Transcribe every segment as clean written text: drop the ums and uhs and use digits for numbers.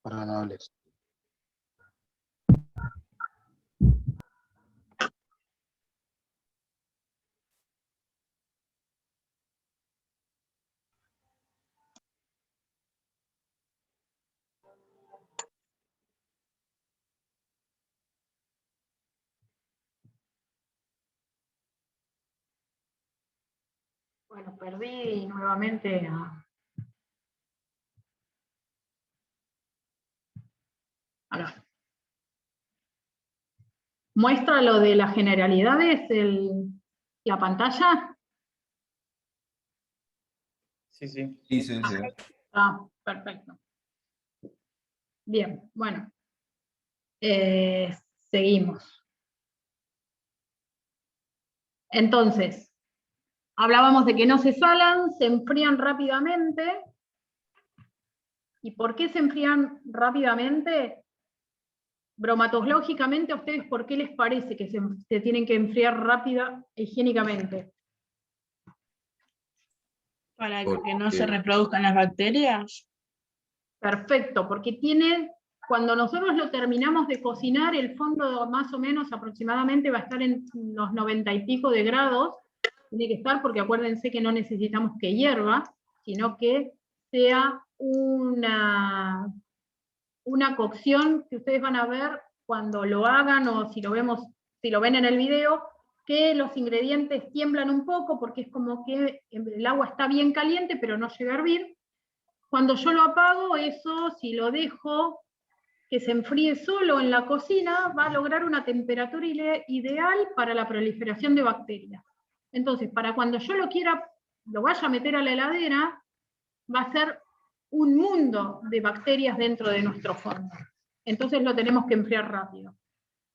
Perdonables. Bueno, perdí nuevamente a... Acá. ¿Muestra lo de las generalidades la pantalla? Sí, sí. Sí, sí, sí. Ah, perfecto. Bien, bueno. Seguimos. Entonces, hablábamos de que no se salan, se enfrían rápidamente. ¿Y por qué se enfrían rápidamente? Bromatológicamente, ¿a ustedes por qué les parece que se tienen que enfriar rápida e higiénicamente? Para Porque- que no se reproduzcan las bacterias. Perfecto, porque cuando nosotros lo terminamos de cocinar, el fondo más o menos aproximadamente va a estar en los 90 y pico de grados. Tiene que estar porque acuérdense que no necesitamos que hierva, sino que sea una cocción que ustedes van a ver cuando lo hagan o si lo ven en el video, que los ingredientes tiemblan un poco porque es como que el agua está bien caliente pero no llega a hervir. Cuando yo lo apago, eso si lo dejo que se enfríe solo en la cocina, va a lograr una temperatura ideal para la proliferación de bacterias. Entonces, para cuando yo lo vaya a meter a la heladera, va a ser un mundo de bacterias dentro de nuestro fondo. Entonces lo tenemos que enfriar rápido.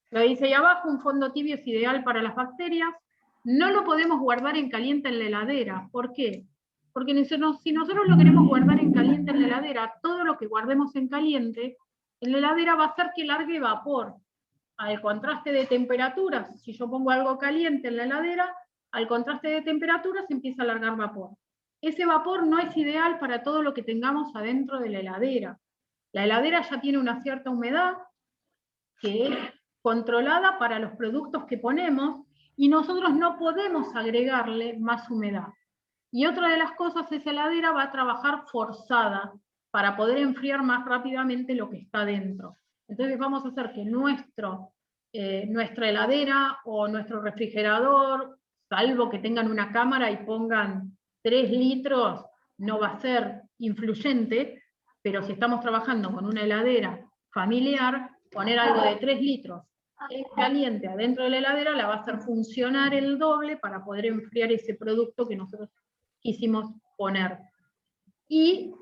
Lo dice ahí abajo, un fondo tibio es ideal para las bacterias. No lo podemos guardar en caliente en la heladera. ¿Por qué? Porque si nosotros lo queremos guardar en caliente en la heladera, todo lo que guardemos en caliente, en la heladera va a hacer que largue vapor. Al contraste de temperaturas, si yo pongo algo caliente en la heladera, al contraste de temperaturas empieza a largar vapor. Ese vapor no es ideal para todo lo que tengamos adentro de la heladera. La heladera ya tiene una cierta humedad que es controlada para los productos que ponemos y nosotros no podemos agregarle más humedad. Y otra de las cosas, esa heladera va a trabajar forzada para poder enfriar más rápidamente lo que está dentro. Entonces vamos a hacer que nuestra heladera o nuestro refrigerador, salvo que tengan una cámara y pongan 3 litros, no va a ser influyente, pero si estamos trabajando con una heladera familiar, poner algo de 3 litros caliente adentro de la heladera la va a hacer funcionar el doble para poder enfriar ese producto que nosotros quisimos poner. Y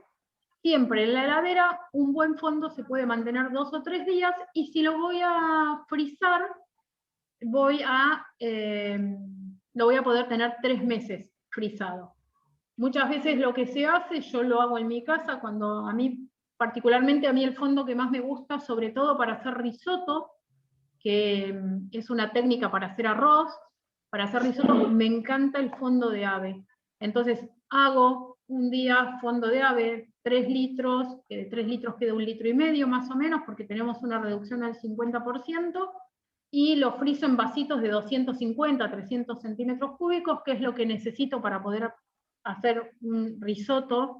siempre en la heladera un buen fondo se puede mantener 2 o 3 días, y si lo voy a frizar, lo voy a poder tener 3 meses frizado. Muchas veces lo que se hace, yo lo hago en mi casa, particularmente a mí el fondo que más me gusta, sobre todo para hacer risotto, que es una técnica para hacer arroz, para hacer risotto, me encanta el fondo de ave. Entonces hago un día fondo de ave, 3 litros, que de 3 litros queda 1,5 litros más o menos, porque tenemos una reducción al 50%, y lo frizo en vasitos de 250 a 300 centímetros cúbicos, que es lo que necesito para poder hacer un risotto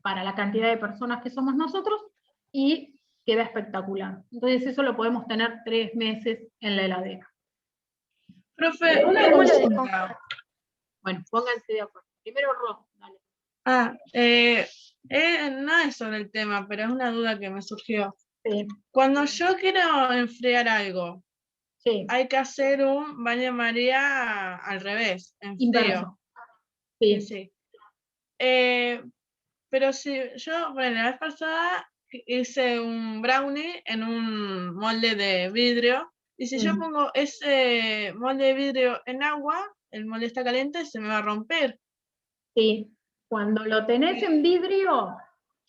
para la cantidad de personas que somos nosotros, y queda espectacular. Entonces eso lo podemos tener 3 meses en la heladera. Profe, una ¿Cómo lo dejo? consulta. Bueno, pónganse de acuerdo. Primero Ro, dale. Nada es sobre el tema, pero es una duda que me surgió. Sí, Cuando yo quiero enfriar algo, sí, hay que hacer un baño María al revés, en frío. inverso. Sí, Sí. Pero si yo, bueno, la vez pasada hice un brownie en un molde de vidrio, y si yo pongo ese molde de vidrio en agua, el molde está caliente, se me va a romper. sí. Cuando lo tenés en vidrio,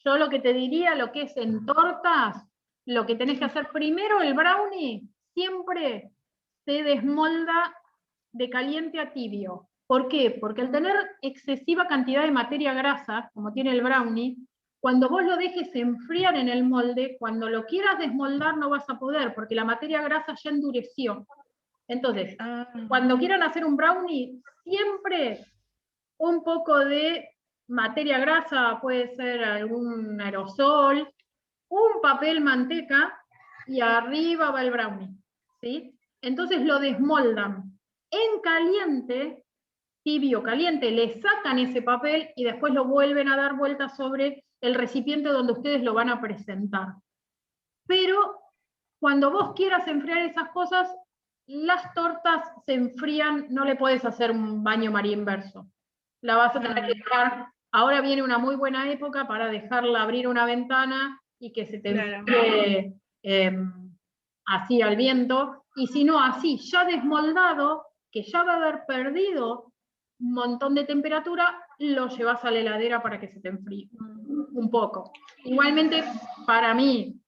yo lo que te diría, lo que es en tortas, lo que tenés que hacer primero, el brownie, siempre se desmolda de caliente a tibio. ¿Por qué? Porque al tener excesiva cantidad de materia grasa, como tiene el brownie, cuando vos lo dejes enfriar en el molde, cuando lo quieras desmoldar no vas a poder, porque la materia grasa ya endureció. Entonces, cuando quieran hacer un brownie, siempre un poco de materia grasa, puede ser algún aerosol, un papel manteca, y arriba va el brownie, ¿sí? Entonces lo desmoldan en caliente, tibio caliente, le sacan ese papel y después lo vuelven a dar vueltas sobre el recipiente donde ustedes lo van a presentar. Pero cuando vos quieras enfriar esas cosas, las tortas se enfrían, no le puedes hacer un baño María inverso. La vas a tener que dejar, ahora viene una muy buena época para dejarla abrir una ventana y que se te enfríe así al viento, y si no así, ya desmoldado, que ya va a haber perdido un montón de temperatura, lo llevas a la heladera para que se te enfríe un poco. Igualmente, para mí,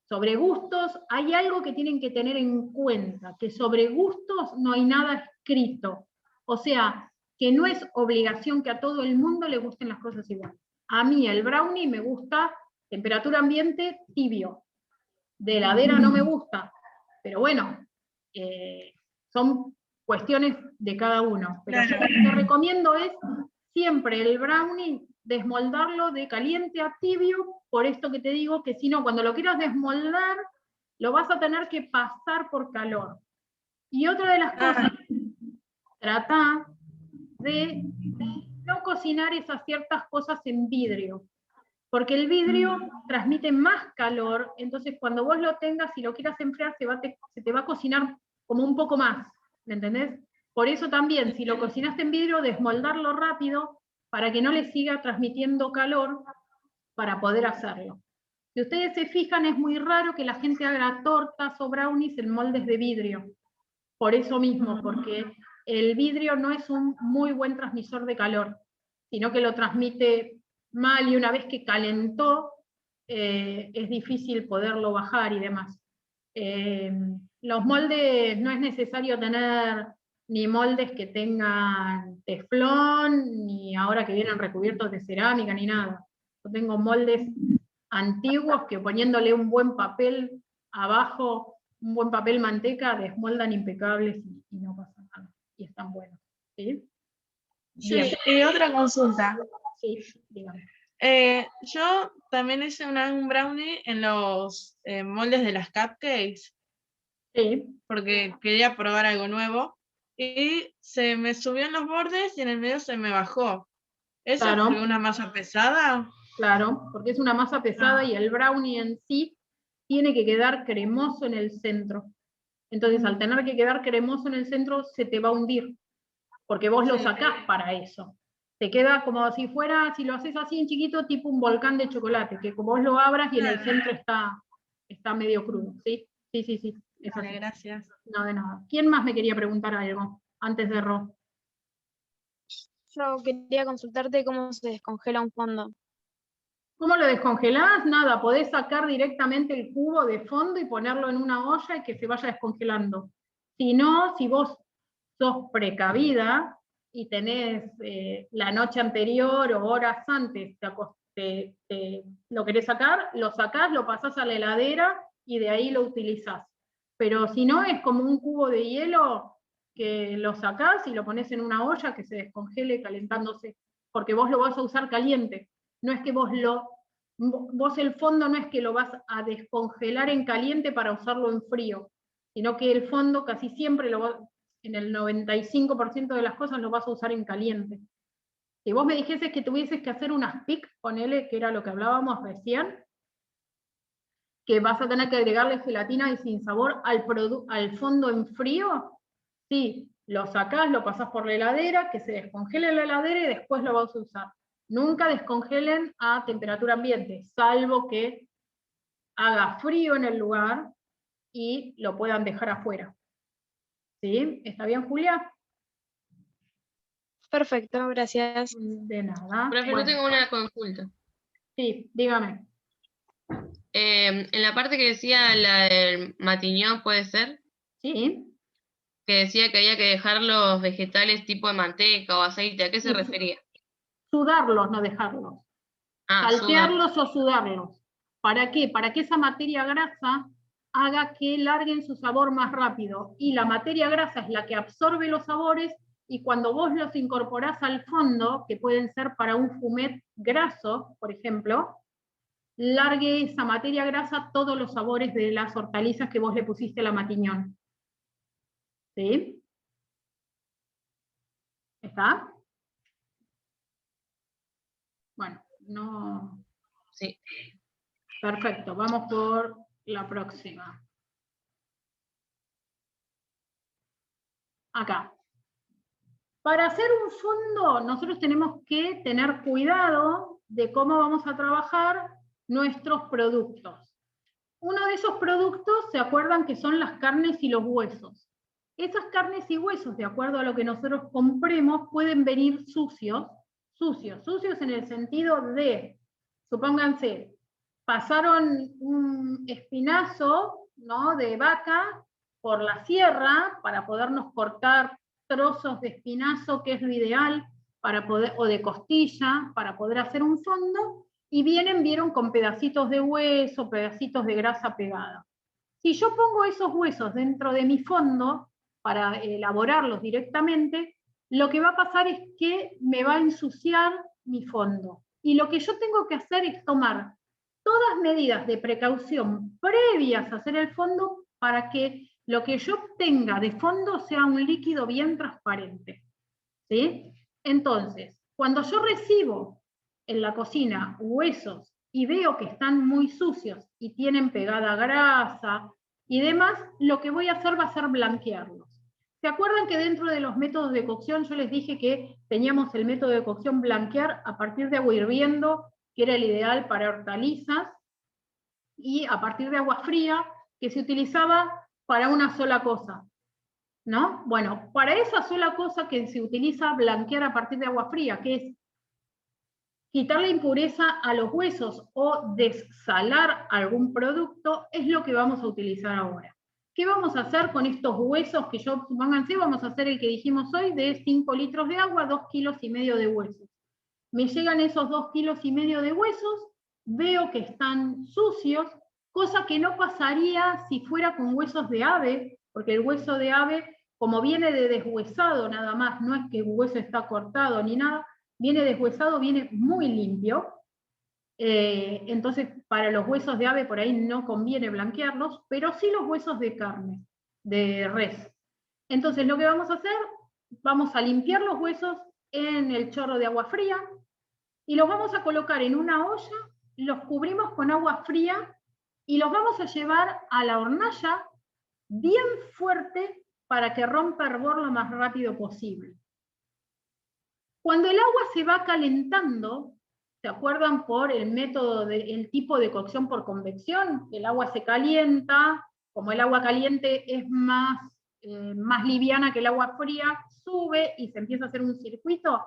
sobre gustos, hay algo que tienen que tener en cuenta, que sobre gustos no hay nada escrito. O sea, que no es obligación que a todo el mundo le gusten las cosas igual. A mí el brownie me gusta temperatura ambiente tibio. De heladera no me gusta. Pero bueno, son cuestiones de cada uno. Pero yo lo que te recomiendo es siempre el brownie desmoldarlo de caliente a tibio, por esto que te digo, que si no, cuando lo quieras desmoldar, lo vas a tener que pasar por calor. Y otra de las cosas, trata de no cocinar esas ciertas cosas en vidrio, porque el vidrio transmite más calor, entonces cuando vos lo tengas y lo quieras enfriar, se te va a cocinar como un poco más, ¿me entendés? Por eso también, si lo cocinaste en vidrio, desmoldarlo rápido para que no le siga transmitiendo calor para poder hacerlo. Si ustedes se fijan, es muy raro que la gente haga tortas o brownies en moldes de vidrio. Por eso mismo, porque el vidrio no es un muy buen transmisor de calor, sino que lo transmite mal, y una vez que calentó, es difícil poderlo bajar y demás. Los moldes, no es necesario tener ni moldes que tengan teflón, ni ahora que vienen recubiertos de cerámica, ni nada. Yo tengo moldes antiguos que poniéndole un buen papel abajo, un buen papel manteca, desmoldan impecables y no pasa nada. Y están buenos. ¿Sí? Sí, y otra consulta. Sí, dígame. Yo también hice un brownie en los moldes de las cupcakes, Sí. porque quería probar algo nuevo, y se me subió en los bordes y en el medio se me bajó. ¿Eso Claro, fue una masa pesada? claro, porque es una masa pesada y el brownie en sí tiene que quedar cremoso en el centro. Entonces, al tener que quedar cremoso en el centro, se te va a hundir, porque vos lo sacás para eso. Te queda como si fuera, si lo haces así en chiquito, tipo un volcán de chocolate, que como vos lo abras y en el centro está medio crudo, ¿sí? Sí, sí, sí. Es así. Vale, gracias. No, de nada. ¿Quién más me quería preguntar algo antes de Ro? Yo quería consultarte cómo se descongela un fondo. ¿Cómo lo descongelás? Nada, podés sacar directamente el cubo de fondo y ponerlo en una olla y que se vaya descongelando. Si no, si vos sos precavida y tenés la noche anterior o horas antes, lo querés sacar, lo sacás, lo pasás a la heladera y de ahí lo utilizás. Pero si no, es como un cubo de hielo que lo sacás y lo pones en una olla que se descongele calentándose, porque vos lo vas a usar caliente. No es que vos el fondo no es que lo vas a descongelar en caliente para usarlo en frío, sino que el fondo casi siempre en el 95% de las cosas lo vas a usar en caliente. Si vos me dijeses que tuvieses que hacer unas PIC, ponele, que era lo que hablábamos recién, que vas a tener que agregarle gelatina y sin sabor al fondo en frío, sí, lo sacás, lo pasás por la heladera, que se descongele en la heladera y después lo vas a usar. Nunca descongelen a temperatura ambiente, salvo que haga frío en el lugar y lo puedan dejar afuera. ¿Sí? ¿Está bien, Julia? Perfecto, gracias. De nada. Profe, yo tengo una consulta. Sí, dígame. En la parte que decía la del matiñón, ¿puede ser? Sí. Que decía que había que dejar los vegetales tipo de manteca o aceite, ¿a qué se refería? Sudarlos, no dejarlos. Ah, Saltearlos o sudarlos. ¿Para qué? Para que esa materia grasa haga que larguen su sabor más rápido. Y la materia grasa es la que absorbe los sabores, y cuando vos los incorporás al fondo, que pueden ser para un fumet graso, por ejemplo, largue esa materia grasa todos los sabores de las hortalizas que vos le pusiste a la matiñón. ¿Sí? ¿Está? Bueno, no... Sí. Perfecto, vamos por la próxima. Acá. Para hacer un fondo, nosotros tenemos que tener cuidado de cómo vamos a trabajar nuestros productos. Uno de esos productos, ¿se acuerdan que son las carnes y los huesos? Esas carnes y huesos, de acuerdo a lo que nosotros compremos, pueden venir sucios en el sentido de, supónganse, pasaron un espinazo, ¿no?, de vaca por la sierra para podernos cortar trozos de espinazo, que es lo ideal, para poder, o de costilla, para poder hacer un fondo, y vieron con pedacitos de hueso, pedacitos de grasa pegada. Si yo pongo esos huesos dentro de mi fondo, para elaborarlos directamente, lo que va a pasar es que me va a ensuciar mi fondo. Y lo que yo tengo que hacer es tomar todas medidas de precaución previas a hacer el fondo para que lo que yo obtenga de fondo sea un líquido bien transparente. ¿Sí? Entonces, cuando yo recibo en la cocina huesos y veo que están muy sucios y tienen pegada grasa y demás, lo que voy a hacer va a ser blanquearlos. ¿Se acuerdan que dentro de los métodos de cocción yo les dije que teníamos el método de cocción blanquear a partir de agua hirviendo, que era el ideal para hortalizas, y a partir de agua fría, que se utilizaba para una sola cosa? ¿No? Bueno, para esa sola cosa que se utiliza blanquear a partir de agua fría, que es quitar la impureza a los huesos o desalar algún producto, es lo que vamos a utilizar ahora. ¿Qué vamos a hacer con estos huesos que yo, pónganse, vamos a hacer el que dijimos hoy de 5 litros de agua, 2,5 kilos de huesos? Me llegan esos 2,5 kilos de huesos, veo que están sucios, cosa que no pasaría si fuera con huesos de ave, porque el hueso de ave, como viene de deshuesado nada más, no es que el hueso está cortado ni nada, viene deshuesado, viene muy limpio. Entonces, para los huesos de ave por ahí no conviene blanquearlos, pero sí los huesos de carne, de res. Entonces, lo que vamos a hacer, vamos a limpiar los huesos en el chorro de agua fría, y los vamos a colocar en una olla, los cubrimos con agua fría, y los vamos a llevar a la hornalla bien fuerte para que rompa hervor lo más rápido posible. Cuando el agua se va calentando, ¿se acuerdan por el método, el tipo de cocción por convección? El agua se calienta, como el agua caliente es más liviana que el agua fría, sube y se empieza a hacer un circuito.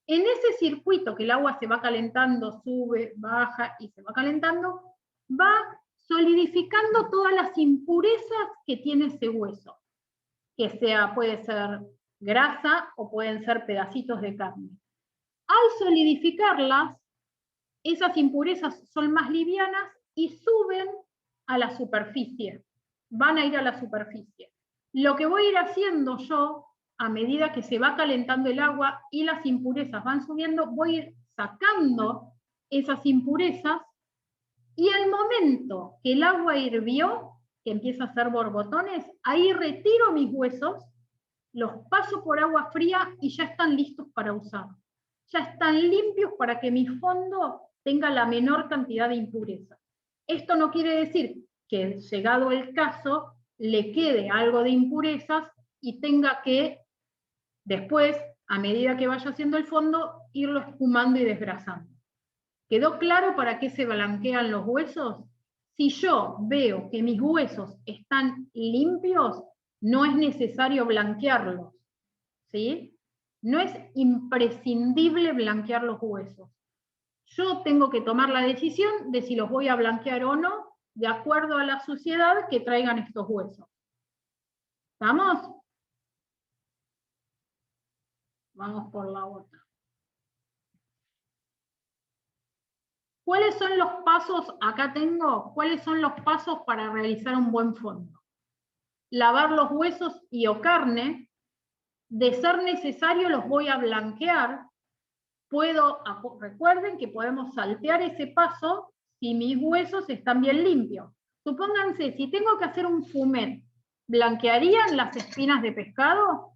En ese circuito que el agua se va calentando, sube, baja y se va calentando, va solidificando todas las impurezas que tiene ese hueso, que puede ser grasa o pueden ser pedacitos de carne. Al solidificarlas, esas impurezas son más livianas y suben a la superficie, van a ir a la superficie. Lo que voy a ir haciendo yo, a medida que se va calentando el agua y las impurezas van subiendo, voy a ir sacando esas impurezas, y al momento que el agua hirvió, que empieza a hacer borbotones, ahí retiro mis huesos, los paso por agua fría y ya están listos para usar. Ya están limpios para que mi fondo tenga la menor cantidad de impurezas. Esto no quiere decir que, llegado el caso, le quede algo de impurezas y tenga que, después, a medida que vaya haciendo el fondo, irlo espumando y desgrasando. ¿Quedó claro para qué se blanquean los huesos? Si yo veo que mis huesos están limpios, no es necesario blanquearlos, ¿sí? No es imprescindible blanquear los huesos. Yo tengo que tomar la decisión de si los voy a blanquear o no, de acuerdo a la suciedad que traigan estos huesos. ¿Estamos? Vamos por la otra. ¿Cuáles son los pasos? Acá tengo, ¿cuáles son los pasos para realizar un buen fondo? Lavar los huesos y o carne. De ser necesario los voy a blanquear. Recuerden que podemos saltear ese paso si mis huesos están bien limpios. Supónganse, si tengo que hacer un fumet, ¿blanquearían las espinas de pescado?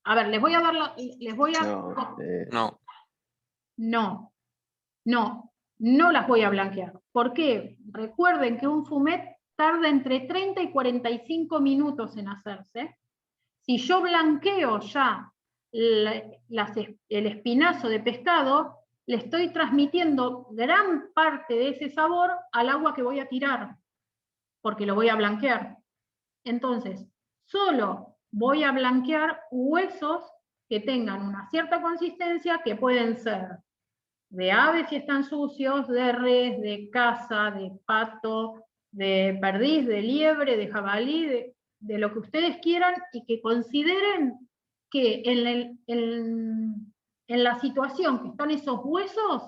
A ver, les voy a dar No las voy a blanquear. ¿Por qué? Recuerden que un fumet tarda entre 30 y 45 minutos en hacerse. Si yo blanqueo ya el espinazo de pescado, le estoy transmitiendo gran parte de ese sabor al agua que voy a tirar, porque lo voy a blanquear. Entonces, solo voy a blanquear huesos que tengan una cierta consistencia, que pueden ser de aves si están sucios, de res, de caza, de pato, de perdiz, de liebre, de jabalí, de lo que ustedes quieran, y que consideren que en la situación que están esos huesos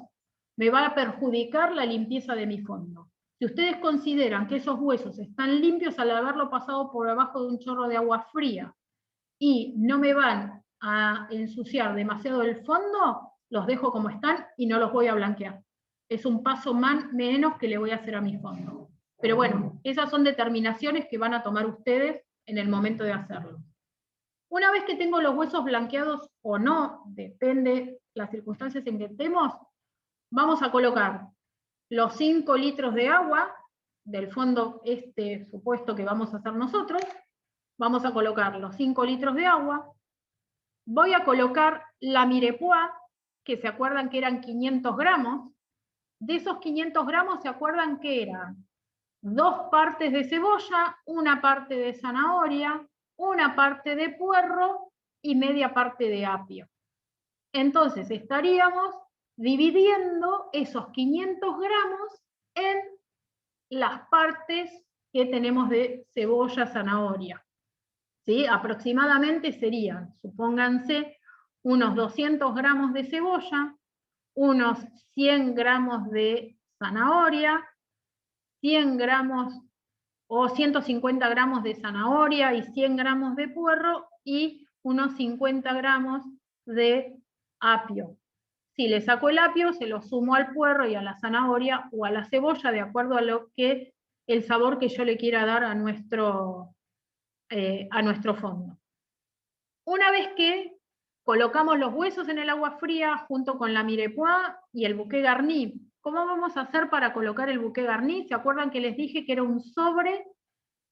me va a perjudicar la limpieza de mi fondo. Si ustedes consideran que esos huesos están limpios al haberlo pasado por abajo de un chorro de agua fría y no me van a ensuciar demasiado el fondo, los dejo como están y no los voy a blanquear. Es un paso menos que le voy a hacer a mi fondo. Pero bueno, esas son determinaciones que van a tomar ustedes en el momento de hacerlo. Una vez que tengo los huesos blanqueados o no, depende las circunstancias en que estemos, vamos a colocar los 5 litros de agua del fondo supuesto que vamos a hacer nosotros. Vamos a colocar los 5 litros de agua. Voy a colocar la mirepoix, que se acuerdan que eran 500 gramos. De esos 500 gramos se acuerdan que eran 2 partes de cebolla, 1 parte de zanahoria, 1 parte de puerro y media parte de apio. Entonces estaríamos dividiendo esos 500 gramos en las partes que tenemos de cebolla, zanahoria. ¿Sí? Aproximadamente serían, supónganse, unos 200 gramos de cebolla, unos 100 gramos de zanahoria, 100 gramos o 150 gramos de zanahoria y 100 gramos de puerro y unos 50 gramos de apio. Si le saco el apio, se lo sumo al puerro y a la zanahoria o a la cebolla, de acuerdo a el sabor que yo le quiera dar a nuestro fondo. Una vez que colocamos los huesos en el agua fría junto con la mirepoix y el bouquet garni, ¿cómo vamos a hacer para colocar el bouquet garni? ¿Se acuerdan que les dije que era un sobre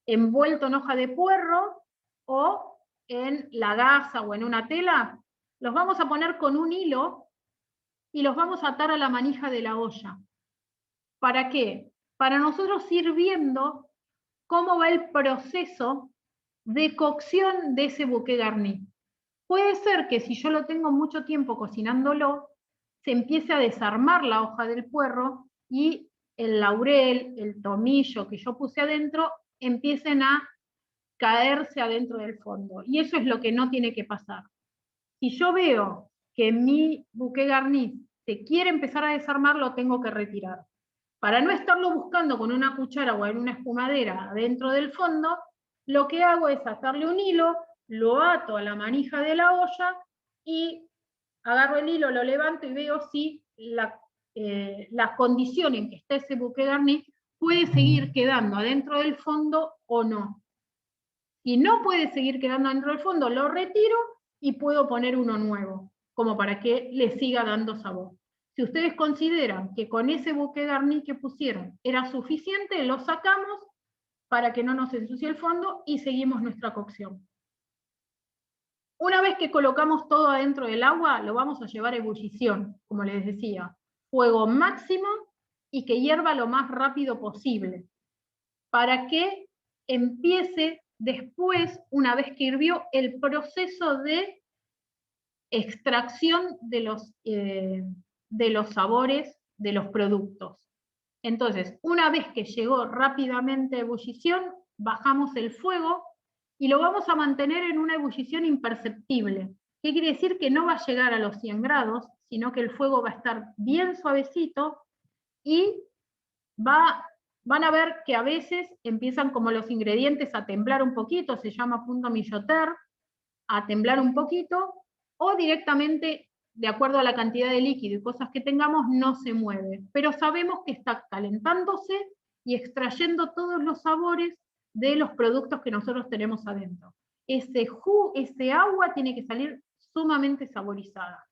envuelto en hoja de puerro o en la gasa o en una tela? Los vamos a poner con un hilo y los vamos a atar a la manija de la olla. ¿Para qué? Para nosotros ir viendo cómo va el proceso de cocción de ese bouquet garni. Puede ser que si yo lo tengo mucho tiempo cocinándolo, se empiece a desarmar la hoja del puerro y el laurel, el tomillo que yo puse adentro, empiecen a caerse adentro del fondo. Y eso es lo que no tiene que pasar. Si yo veo que mi bouquet garni se quiere empezar a desarmar, lo tengo que retirar. Para no estarlo buscando con una cuchara o en una espumadera adentro del fondo, lo que hago es atarle un hilo, lo ato a la manija de la olla y agarro el hilo, lo levanto y veo si la condición en que está ese bouquet garni puede seguir quedando adentro del fondo o no. Si no puede seguir quedando dentro del fondo, lo retiro y puedo poner uno nuevo, como para que le siga dando sabor. Si ustedes consideran que con ese bouquet garni que pusieron era suficiente, lo sacamos para que no nos ensucie el fondo y seguimos nuestra cocción. Una vez que colocamos todo adentro del agua, lo vamos a llevar a ebullición, como les decía. Fuego máximo y que hierva lo más rápido posible, para que empiece después, una vez que hirvió, el proceso de extracción de los sabores de los productos. Entonces, una vez que llegó rápidamente a ebullición, bajamos el fuego y lo vamos a mantener en una ebullición imperceptible. ¿Qué quiere decir? Que no va a llegar a los 100 grados, sino que el fuego va a estar bien suavecito y van a ver que a veces empiezan como los ingredientes a temblar un poquito, se llama punto milloter, a temblar un poquito, o directamente, de acuerdo a la cantidad de líquido y cosas que tengamos, no se mueve. Pero sabemos que está calentándose y extrayendo todos los sabores de los productos que nosotros tenemos adentro. Ese agua tiene que salir sumamente saborizada.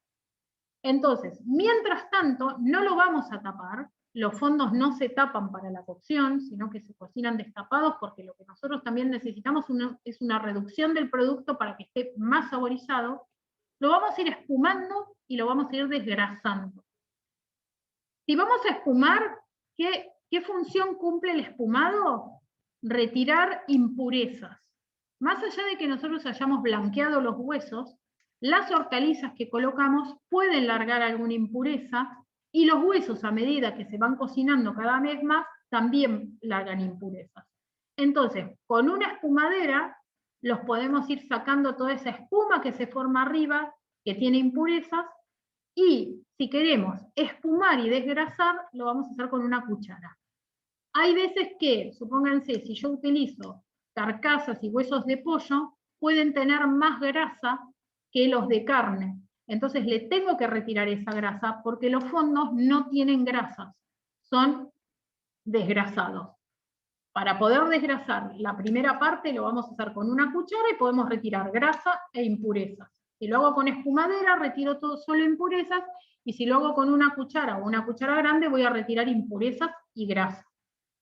Entonces, mientras tanto, no lo vamos a tapar, los fondos no se tapan para la cocción, sino que se cocinan destapados, porque lo que nosotros también necesitamos es una reducción del producto para que esté más saborizado. Lo vamos a ir espumando y lo vamos a ir desgrasando. Si vamos a espumar, ¿qué función cumple el espumado? Retirar impurezas. Más allá de que nosotros hayamos blanqueado los huesos, las hortalizas que colocamos pueden largar alguna impureza, y los huesos, a medida que se van cocinando cada vez más, también largan impurezas. Entonces, con una espumadera, los podemos ir sacando toda esa espuma que se forma arriba, que tiene impurezas, y si queremos espumar y desgrasar, lo vamos a hacer con una cuchara. Hay veces que, supónganse, si yo utilizo carcasas y huesos de pollo, pueden tener más grasa que los de carne. Entonces le tengo que retirar esa grasa, porque los fondos no tienen grasas, son desgrasados. Para poder desgrasar la primera parte lo vamos a hacer con una cuchara y podemos retirar grasa e impurezas. Si lo hago con espumadera, retiro todo solo impurezas, y si lo hago con una cuchara o una cuchara grande, voy a retirar impurezas y grasa.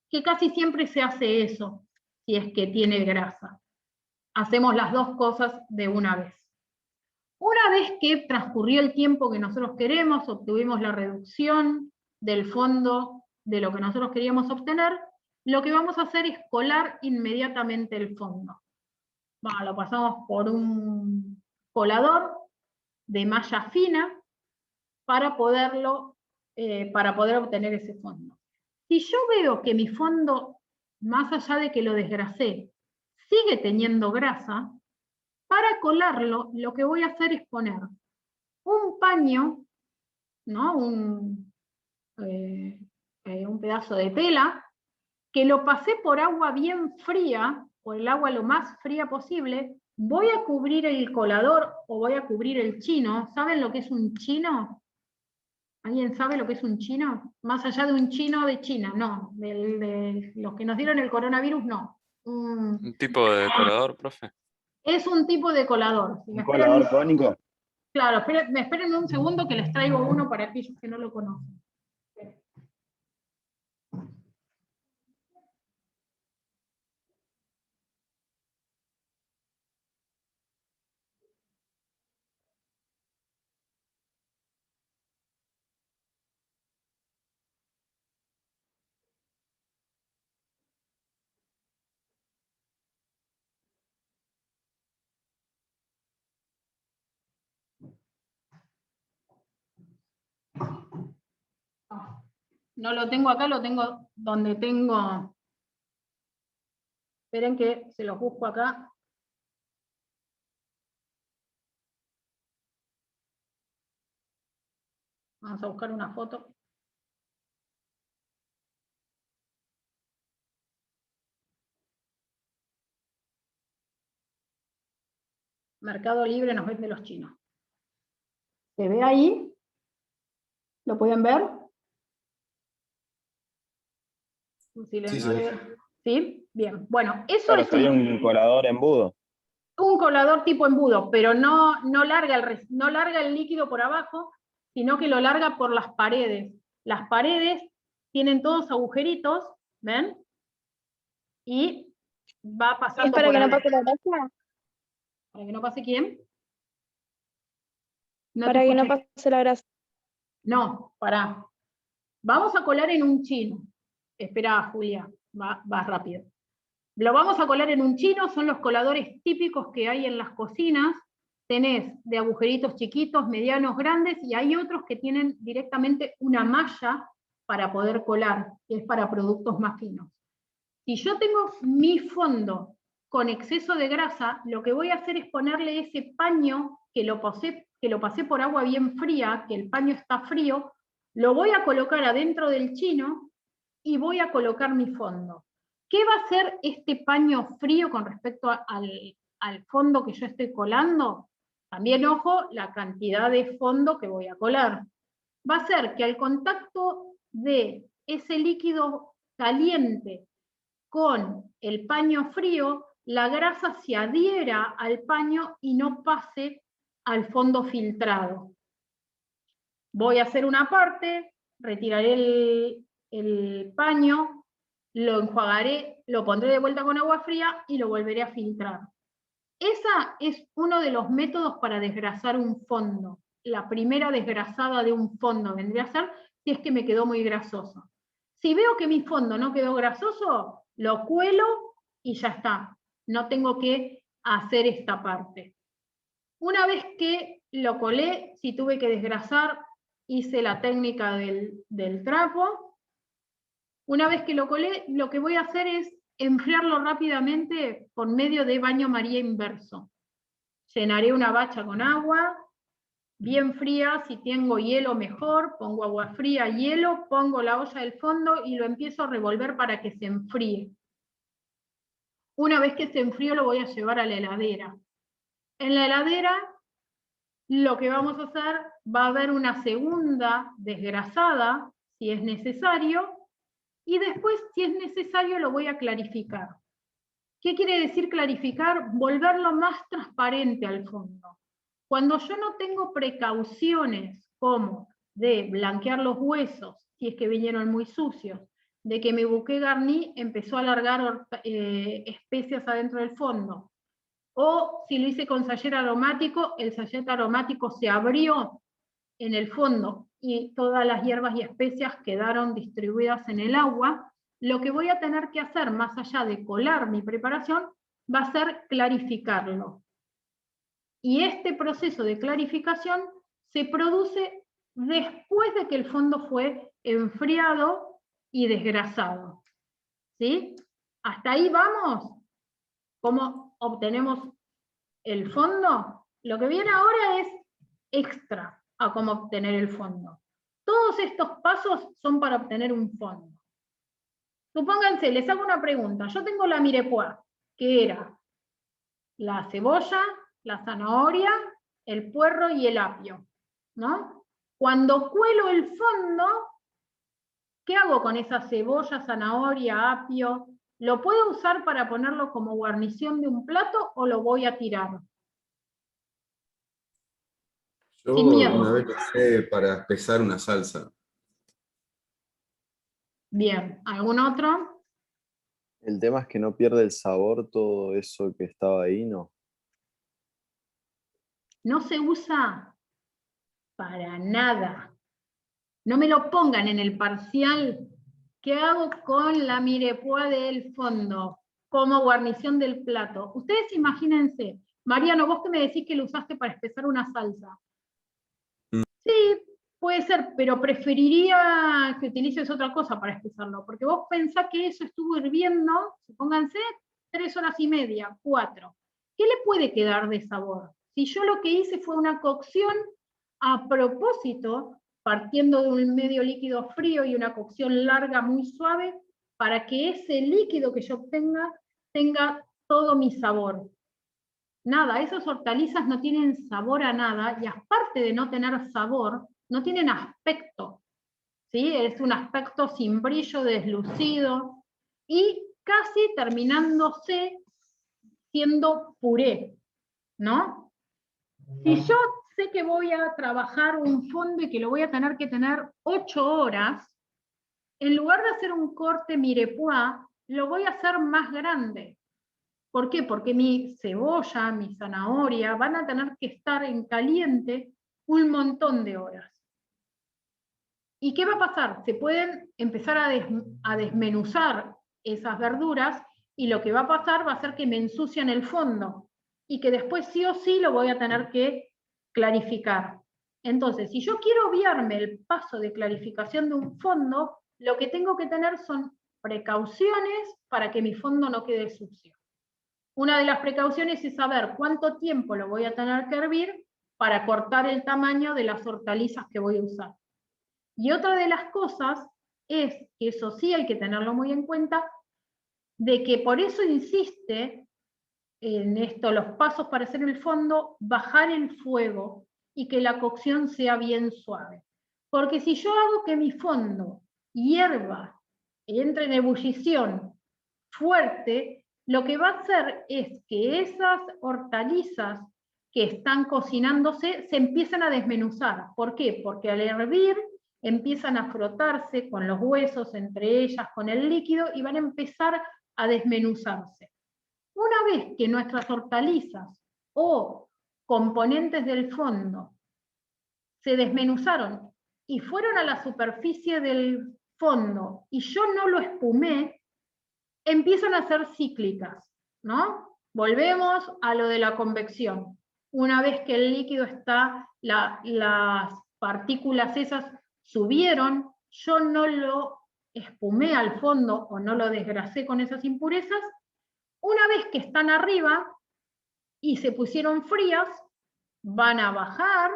Que casi siempre se hace eso, si es que tiene grasa. Hacemos las dos cosas de una vez. Una vez que transcurrió el tiempo que nosotros queremos, obtuvimos la reducción del fondo de lo que nosotros queríamos obtener, lo que vamos a hacer es colar inmediatamente el fondo. Bueno, lo pasamos por un colador de malla fina para poder obtener ese fondo. Si yo veo que mi fondo, más allá de que lo desgrasé, sigue teniendo grasa, para colarlo, lo que voy a hacer es poner un paño, ¿no? un pedazo de tela, que lo pasé por agua bien fría, por el agua lo más fría posible. Voy a cubrir el colador o voy a cubrir el chino. ¿Saben lo que es un chino? ¿Alguien sabe lo que es un chino? Más allá de un chino de China, no. De los que nos dieron el coronavirus, no. ¿Un tipo de colador, profe? Es un tipo de colador. Si ¿Un colador cónico? Claro, me esperen un segundo que les traigo uno para aquellos que no lo conocen. No lo tengo acá, lo tengo donde tengo. Esperen que se los busco acá. Vamos a buscar una foto. Mercado Libre nos vende los chinos. ¿Se ve ahí? ¿Lo pueden ver? Sí. ¿Sí? Bien. Bueno, eso Claro, es sería un colador embudo. un colador tipo embudo, pero no larga el líquido por abajo, sino que lo larga por las paredes. Las paredes tienen todos agujeritos, ¿ven? Y va pasando ¿Es para por que no ahí. pase la grasa? ¿Para que no pase quién? No te Para que no escuché. pase la grasa. No, pará. Vamos a colar en un chino. Espera, Julia, va rápido. Lo vamos a colar en un chino, son los coladores típicos que hay en las cocinas. Tenés de agujeritos chiquitos, medianos, grandes, y hay otros que tienen directamente una malla para poder colar, que es para productos más finos. Si yo tengo mi fondo con exceso de grasa, lo que voy a hacer es ponerle ese paño que lo pasé por agua bien fría, que el paño está frío, lo voy a colocar adentro del chino y voy a colocar mi fondo. ¿Qué va a hacer este paño frío con respecto al fondo que yo estoy colando? También, ojo, la cantidad de fondo que voy a colar. Va a hacer que al contacto de ese líquido caliente con el paño frío, la grasa se adhiera al paño y no pase al fondo filtrado. Voy a hacer una parte, retiraré el paño, lo enjuagaré, lo pondré de vuelta con agua fría y lo volveré a filtrar. Ese es uno de los métodos para desgrasar un fondo. La primera desgrasada de un fondo vendría a ser si es que me quedó muy grasoso. Si veo que mi fondo no quedó grasoso, lo cuelo y ya está. No tengo que hacer esta parte. Una vez que lo colé, si tuve que desgrasar, hice la técnica del trapo. Una vez que lo colé, lo que voy a hacer es enfriarlo rápidamente por medio de baño María inverso. Llenaré una bacha con agua, bien fría, si tengo hielo mejor, pongo agua fría, hielo, pongo la olla del fondo y lo empiezo a revolver para que se enfríe. Una vez que se enfríe lo voy a llevar a la heladera. En la heladera lo que vamos a hacer, va a haber una segunda desgrasada, si es necesario, y después, si es necesario, lo voy a clarificar. ¿Qué quiere decir clarificar? Volverlo más transparente al fondo. Cuando yo no tengo precauciones como de blanquear los huesos, si es que vinieron muy sucios, de que mi bouquet garni empezó a largar especias adentro del fondo, o si lo hice con sachet aromático, el sachet aromático se abrió en el fondo y todas las hierbas y especias quedaron distribuidas en el agua, lo que voy a tener que hacer, más allá de colar mi preparación, va a ser clarificarlo. Y este proceso de clarificación se produce después de que el fondo fue enfriado y desgrasado. ¿Sí? ¿Hasta ahí vamos? ¿Cómo obtenemos el fondo? Lo que viene ahora es extra a cómo obtener el fondo. Todos estos pasos son para obtener un fondo. Supónganse, les hago una pregunta. Yo tengo la mirepoix, que era la cebolla, la zanahoria, el puerro y el apio, ¿no? Cuando cuelo el fondo, ¿qué hago con esa cebolla, zanahoria, apio? ¿Lo puedo usar para ponerlo como guarnición de un plato o lo voy a tirar? Yo Sin miedo. una vez lo usé para espesar una salsa. Bien, ¿algún otro? El tema es que no pierde el sabor todo eso que estaba ahí, ¿no? No se usa para nada. No me lo pongan en el parcial. ¿Qué hago con la mirepoix del fondo? Como guarnición del plato. Ustedes imagínense, Mariano, vos que me decís que lo usaste para espesar una salsa. Sí, puede ser, pero preferiría que utilices otra cosa para espesarlo, porque vos pensás que eso estuvo hirviendo, supónganse, 3 horas y media, 4. ¿Qué le puede quedar de sabor? Si yo lo que hice fue una cocción a propósito, partiendo de un medio líquido frío y una cocción larga muy suave, para que ese líquido que yo obtenga tenga todo mi sabor. Nada, esas hortalizas no tienen sabor a nada, y aparte de no tener sabor, no tienen aspecto, ¿sí? Es un aspecto sin brillo, deslucido, y casi terminándose siendo puré, ¿no? Si yo sé que voy a trabajar un fondo y que lo voy a tener que tener 8 horas, en lugar de hacer un corte mirepoix, lo voy a hacer más grande. ¿Por qué? Porque mi cebolla, mi zanahoria, van a tener que estar en caliente un montón de horas. ¿Y qué va a pasar? Se pueden empezar a desmenuzar esas verduras, y lo que va a pasar va a ser que me ensucian el fondo, y que después sí o sí lo voy a tener que clarificar. Entonces, si yo quiero obviarme el paso de clarificación de un fondo, lo que tengo que tener son precauciones para que mi fondo no quede sucio. Una de las precauciones es saber cuánto tiempo lo voy a tener que hervir para cortar el tamaño de las hortalizas que voy a usar. Y otra de las cosas es, que eso sí hay que tenerlo muy en cuenta, de que por eso insiste en esto, los pasos para hacer el fondo, bajar el fuego y que la cocción sea bien suave. Porque si yo hago que mi fondo hierva, entre en ebullición fuerte, lo que va a hacer es que esas hortalizas que están cocinándose se empiezan a desmenuzar. ¿Por qué? Porque al hervir empiezan a frotarse con los huesos, entre ellas con el líquido, y van a empezar a desmenuzarse. Una vez que nuestras hortalizas o componentes del fondo se desmenuzaron y fueron a la superficie del fondo y yo no lo espumé, empiezan a ser cíclicas, ¿no? Volvemos a lo de la convección. Una vez que el líquido está, las partículas esas subieron, yo no lo espumé al fondo o no lo desgrasé con esas impurezas. Una vez que están arriba y se pusieron frías, van a bajar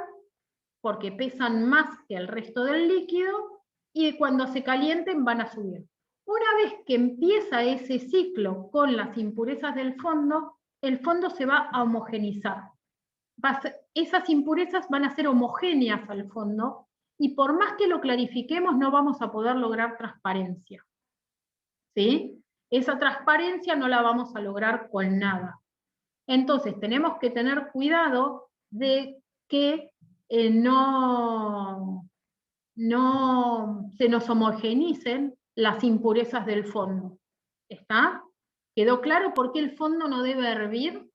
porque pesan más que el resto del líquido, y cuando se calienten van a subir. Una vez que empieza ese ciclo con las impurezas del fondo, el fondo se va a homogenizar. Esas impurezas van a ser homogéneas al fondo, y por más que lo clarifiquemos no vamos a poder lograr transparencia. ¿Sí? Esa transparencia no la vamos a lograr con nada. Entonces tenemos que tener cuidado de que no se nos homogeneicen las impurezas del fondo. ¿Está? ¿Quedó claro por qué el fondo no debe hervir?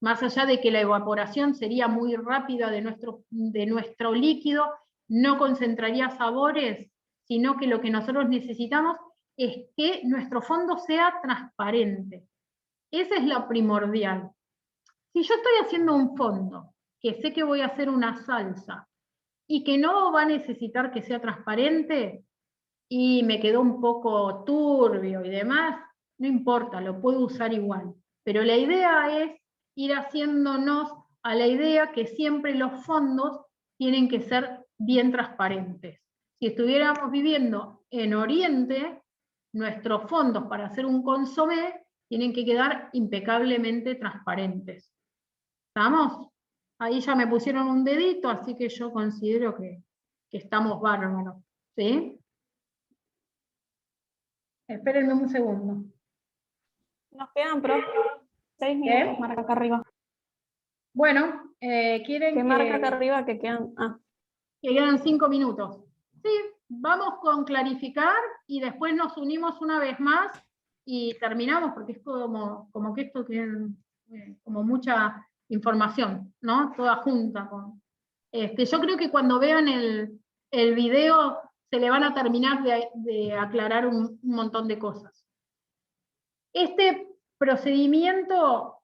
Más allá de que la evaporación sería muy rápida de nuestro líquido, no concentraría sabores, sino que lo que nosotros necesitamos es que nuestro fondo sea transparente. Esa es la primordial. Si yo estoy haciendo un fondo, que sé que voy a hacer una salsa, y que no va a necesitar que sea transparente, y me quedó un poco turbio y demás, no importa, lo puedo usar igual. Pero la idea es ir haciéndonos a la idea que siempre los fondos tienen que ser bien transparentes. Si estuviéramos viviendo en Oriente, nuestros fondos para hacer un consomé tienen que quedar impecablemente transparentes. ¿Estamos? Ahí ya me pusieron un dedito, así que yo considero que estamos bárbaros. ¿Sí? Espérenme un segundo. Nos quedan, profe, 6 minutos, marca acá arriba. Bueno, quieren que marca acá arriba que quedan. Que quedan 5 minutos. Sí, vamos con clarificar y después nos unimos una vez más y terminamos, porque es como que esto tiene como mucha información, ¿no? Toda junta. Yo creo que cuando vean el video se le van a terminar de aclarar un montón de cosas. Este procedimiento,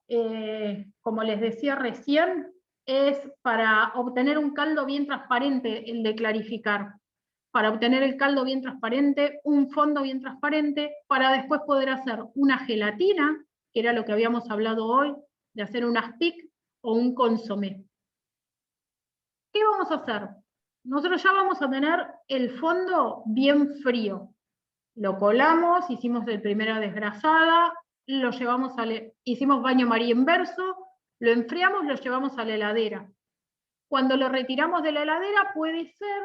como les decía recién, es para obtener un caldo bien transparente, el de clarificar. Para obtener el caldo bien transparente, un fondo bien transparente, para después poder hacer una gelatina, que era lo que habíamos hablado hoy, de hacer un aspic o un consomé. ¿Qué vamos a hacer? Nosotros ya vamos a tener el fondo bien frío. Lo colamos, hicimos la primera desgrasada, lo llevamos hicimos baño María inverso, lo enfriamos, lo llevamos a la heladera. Cuando lo retiramos de la heladera puede ser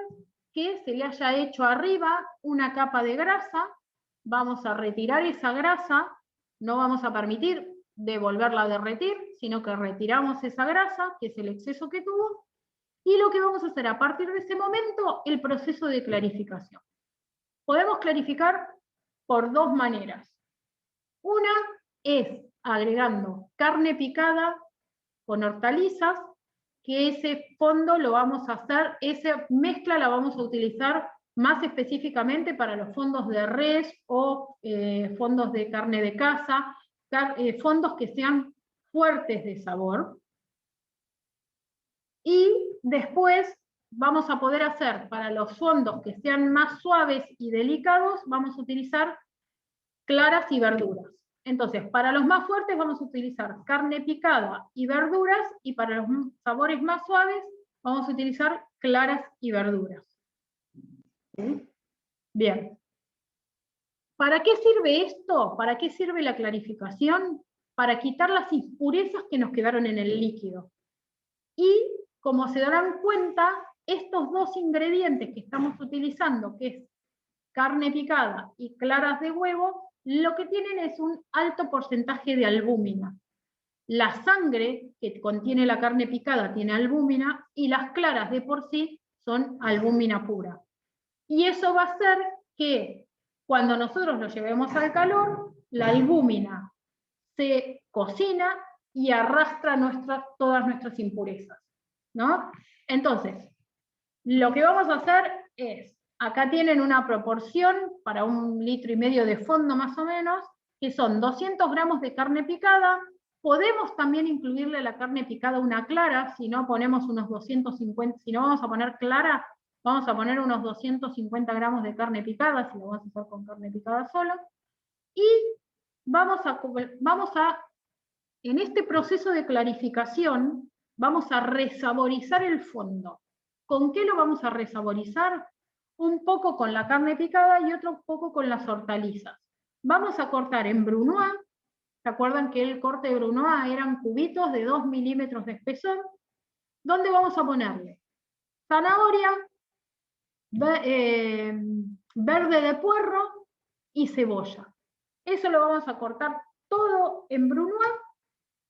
que se le haya hecho arriba una capa de grasa, vamos a retirar esa grasa, no vamos a permitir de volverla a derretir, sino que retiramos esa grasa, que es el exceso que tuvo, y lo que vamos a hacer a partir de ese momento, el proceso de clarificación. Podemos clarificar por dos maneras. Una es agregando carne picada con hortalizas, que ese fondo lo vamos a hacer, esa mezcla la vamos a utilizar más específicamente para los fondos de res o fondos de carne de caza, fondos que sean fuertes de sabor. Y después vamos a poder hacer, para los fondos que sean más suaves y delicados, vamos a utilizar claras y verduras. Entonces, para los más fuertes vamos a utilizar carne picada y verduras, y para los sabores más suaves vamos a utilizar claras y verduras. ¿Sí? Bien. ¿Para qué sirve esto? ¿Para qué sirve la clarificación? Para quitar las impurezas que nos quedaron en el líquido. Y, como se darán cuenta, estos dos ingredientes que estamos utilizando, que es carne picada y claras de huevo, lo que tienen es un alto porcentaje de albúmina. La sangre que contiene la carne picada tiene albúmina, y las claras de por sí son albúmina pura. Y eso va a hacer que cuando nosotros lo llevemos al calor, la albúmina se cocina y arrastra todas nuestras impurezas, ¿no? Entonces, lo que vamos a hacer es, acá tienen una proporción para 1,5 litros de fondo más o menos, que son 200 gramos de carne picada. Podemos también incluirle a la carne picada una clara, si no ponemos unos 250, si no vamos a poner clara, vamos a poner unos 250 gramos de carne picada, si lo vamos a hacer con carne picada solo. Y vamos a, en este proceso de clarificación, vamos a resaborizar el fondo. ¿Con qué lo vamos a resaborizar? Un poco con la carne picada y otro poco con las hortalizas. Vamos a cortar en brunoise. ¿Se acuerdan que el corte de brunoise eran cubitos de 2 milímetros de espesor? ¿Dónde vamos a ponerle? Zanahoria, verde de puerro y cebolla. Eso lo vamos a cortar todo en brunoise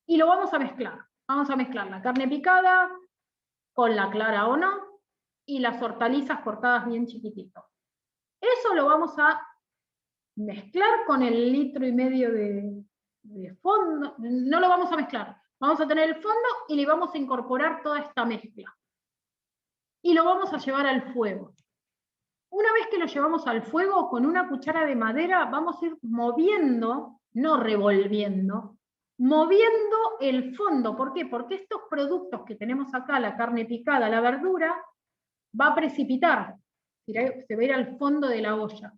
y lo vamos a mezclar. Vamos a mezclar la carne picada con la clara o no, y las hortalizas cortadas bien chiquititos. Eso lo vamos a mezclar con el 1,5 litros de fondo. No lo vamos a mezclar. Vamos a tener el fondo y le vamos a incorporar toda esta mezcla. Y lo vamos a llevar al fuego. Una vez que lo llevamos al fuego, con una cuchara de madera vamos a ir moviendo, no revolviendo, moviendo el fondo. ¿Por qué? Porque estos productos que tenemos acá, la carne picada, la verdura, va a precipitar, se va a ir al fondo de la olla.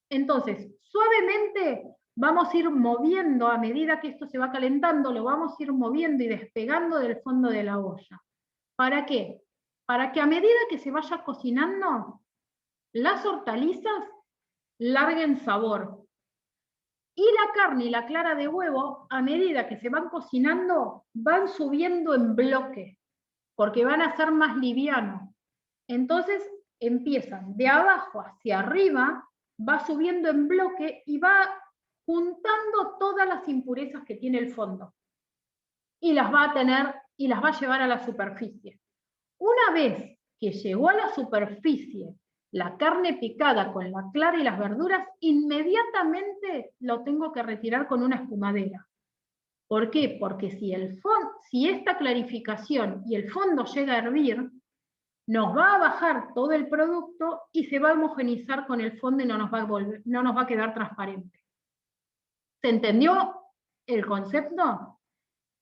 Entonces, suavemente vamos a ir moviendo, a medida que esto se va calentando, lo vamos a ir moviendo y despegando del fondo de la olla. ¿Para qué? Para que a medida que se vaya cocinando, las hortalizas larguen sabor. Y la carne y la clara de huevo, a medida que se van cocinando, van subiendo en bloque, porque van a ser más livianos. Entonces empiezan de abajo hacia arriba, va subiendo en bloque y va juntando todas las impurezas que tiene el fondo. Y las va a llevar a la superficie. Una vez que llegó a la superficie la carne picada con la clara y las verduras, inmediatamente lo tengo que retirar con una espumadera. ¿Por qué? Porque si esta clarificación y el fondo llega a hervir, nos va a bajar todo el producto y se va a homogeneizar con el fondo y no nos va a quedar transparente. ¿Se entendió el concepto?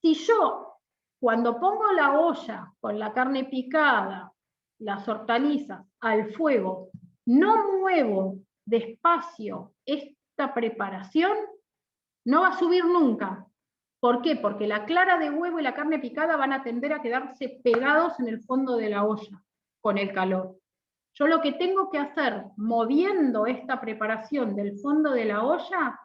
Si yo, cuando pongo la olla con la carne picada, las hortalizas al fuego, no muevo despacio esta preparación, no va a subir nunca. ¿Por qué? Porque la clara de huevo y la carne picada van a tender a quedarse pegados en el fondo de la olla con el calor. Yo lo que tengo que hacer, moviendo esta preparación del fondo de la olla,